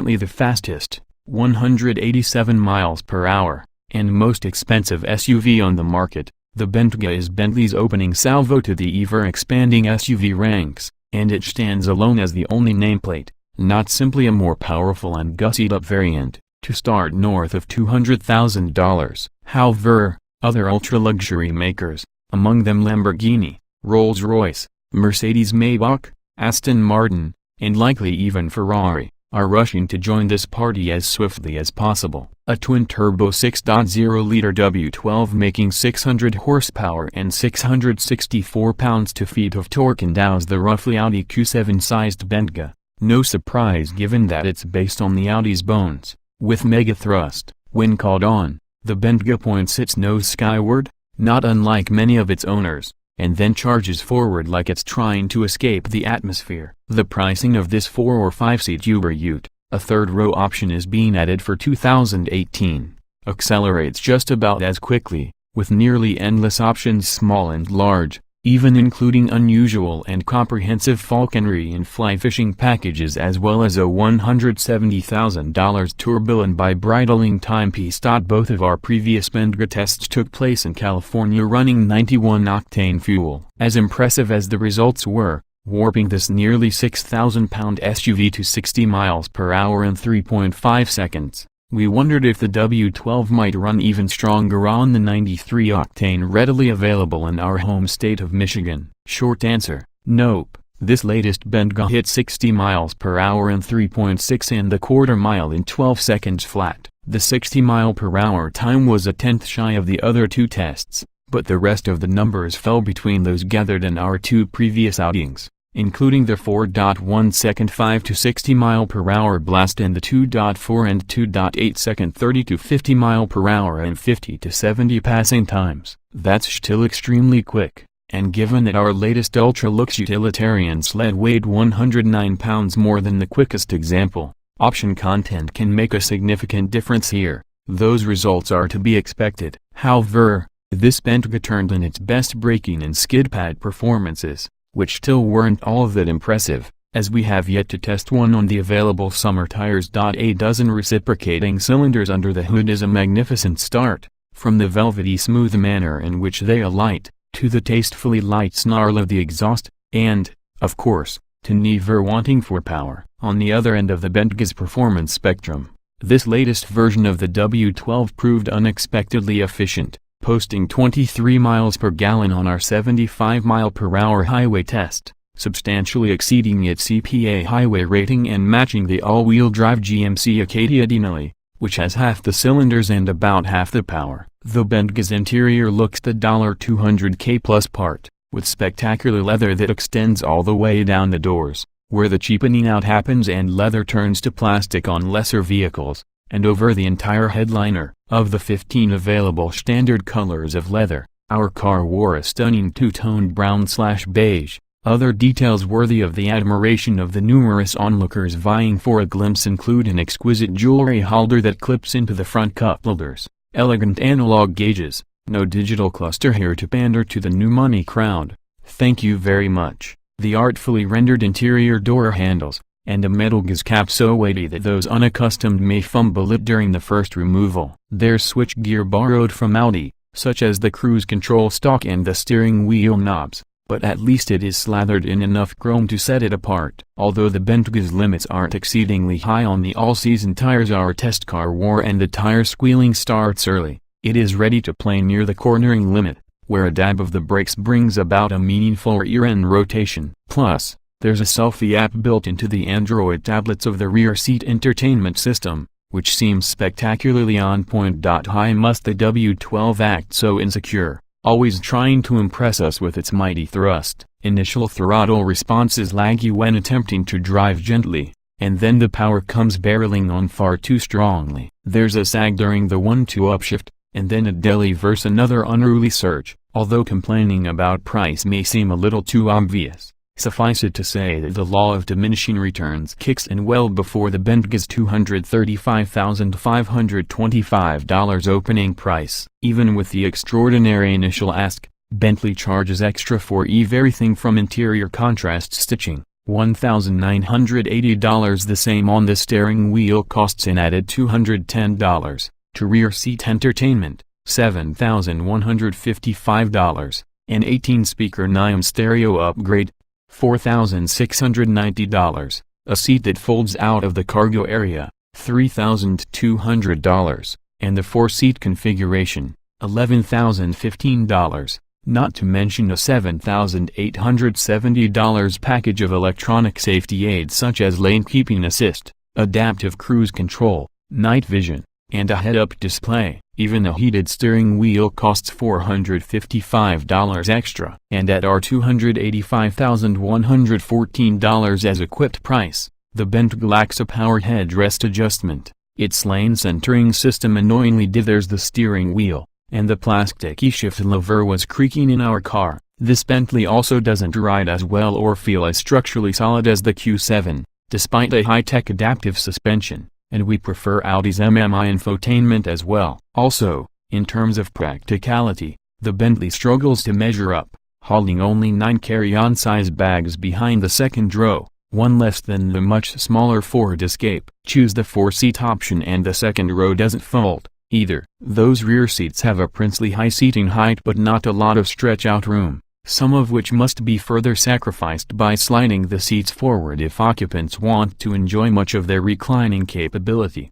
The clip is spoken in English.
currently the fastest, 187 miles per hour, and most expensive SUV on the market. The Bentayga is Bentley's opening salvo to the ever-expanding SUV ranks, and it stands alone as the only nameplate, not simply a more powerful and gussied-up variant, to start north of $200,000. However, other ultra-luxury makers, among them Lamborghini, Rolls-Royce, Mercedes-Maybach, Aston Martin, and likely even Ferrari, are rushing to join this party as swiftly as possible. A twin-turbo 6.0-liter W12 making 600 horsepower and 664 pounds-feet of torque endows the roughly Audi Q7-sized Bentayga. No surprise given that it's based on the Audi's bones. With mega thrust, when called on, the Bentayga points its nose skyward, not unlike many of its owners, and then charges forward like it's trying to escape the atmosphere. The pricing of this 4 or 5-seat Uber Ute, a third-row option is being added for 2018, accelerates just about as quickly, with nearly endless options small and large, even including unusual and comprehensive falconry and fly fishing packages, as well as a $170,000 Tourbillon by Breitling timepiece.Both of our previous Bentayga tests took place in California running 91 octane fuel. As impressive as the results were, warping this nearly 6,000-pound SUV to 60 miles per hour in 3.5 seconds, we wondered if the W12 might run even stronger on the 93 octane readily available in our home state of Michigan. Short answer, nope. This latest Bentayga hit 60 miles per hour in 3.6 and the quarter mile in 12 seconds flat. The 60 mile per hour time was a tenth shy of the other two tests, but the rest of the numbers fell between those gathered in our two previous outings, including the 4.1 second 5 to 60 mile per hour blast and the 2.4 and 2.8 second 30 to 50 mile per hour and 50 to 70 passing times. That's still extremely quick, and given that our latest ultra-luxe utilitarian sled weighed 109 pounds more than the quickest example, option content can make a significant difference here. Those results are to be expected. However, this Bentayga turned in its best braking and skidpad performances, which still weren't all that impressive, as we have yet to test one on the available summer tires.A. Dozen reciprocating cylinders under the hood is a magnificent start, from the velvety-smooth manner in which they alight, to the tastefully light snarl of the exhaust, and, of course, to never wanting for power. On the other end of the Bentayga's performance spectrum, this latest version of the W12 proved unexpectedly efficient, posting 23 miles per gallon on our 75 mile per hour highway test, substantially exceeding its CPA highway rating and matching the all-wheel drive GMC Acadia Denali, which has half the cylinders and about half the power. The Bentayga's interior looks the $200K plus part, with spectacular leather that extends all the way down the doors, where the cheapening out happens and leather turns to plastic on lesser vehicles, and over the entire headliner. Of the 15 available standard colors of leather, our car wore a stunning two-toned brown/beige. Other details worthy of the admiration of the numerous onlookers vying for a glimpse include an exquisite jewelry holder that clips into the front cup holders, elegant analog gauges, no digital cluster here to pander to the new money crowd, thank you very much, the artfully rendered interior door handles, and a metal gas cap so weighty that those unaccustomed may fumble it during the first removal. There's switchgear borrowed from Audi, such as the cruise control stalk and the steering wheel knobs, but at least it is slathered in enough chrome to set it apart. Although the Bentayga's limits aren't exceedingly high on the all-season tires our test car wore and the tire squealing starts early, it is ready to play near the cornering limit, where a dab of the brakes brings about a meaningful rear-end rotation. Plus, there's a selfie app built into the Android tablets of the rear seat entertainment system, which seems spectacularly on point.hy. Must the W12 act so insecure, always trying to impress us with its mighty thrust? Initial throttle response is laggy when attempting to drive gently, and then the power comes barreling on far too strongly. There's a sag during the 1-2 upshift, and then a deli versus another unruly surge. Although complaining about price may seem a little too obvious, suffice it to say that the law of diminishing returns kicks in well before the Bentayga's $235,525 opening price. Even with the extraordinary initial ask, Bentley charges extra for everything from interior contrast stitching, $1,980. The same on the steering wheel costs an added $210. To rear seat entertainment, $7,155. An 18-speaker NIME stereo upgrade, $4,690. A seat that folds out of the cargo area, $3,200. And the 4-seat configuration, $11,015. Not to mention a $7,870 package of electronic safety aids such as lane keeping assist, adaptive cruise control, night vision, and a head-up display. Even the heated steering wheel costs $455 extra. And at our $285,114 as equipped price, the Bentley lacks a power headrest adjustment. Its lane centering system annoyingly dithers the steering wheel, and the plastic e-shift lever was creaking in our car. This Bentley also doesn't ride as well or feel as structurally solid as the Q7, despite a high-tech adaptive suspension, and we prefer Audi's MMI infotainment as well. Also, in terms of practicality, the Bentley struggles to measure up, hauling only 9 carry-on size bags behind the second row, one less than the much smaller Ford Escape. Choose the 4-seat option and the second row doesn't fold, either. Those rear seats have a princely high seating height but not a lot of stretch-out room, some of which must be further sacrificed by sliding the seats forward if occupants want to enjoy much of their reclining capability.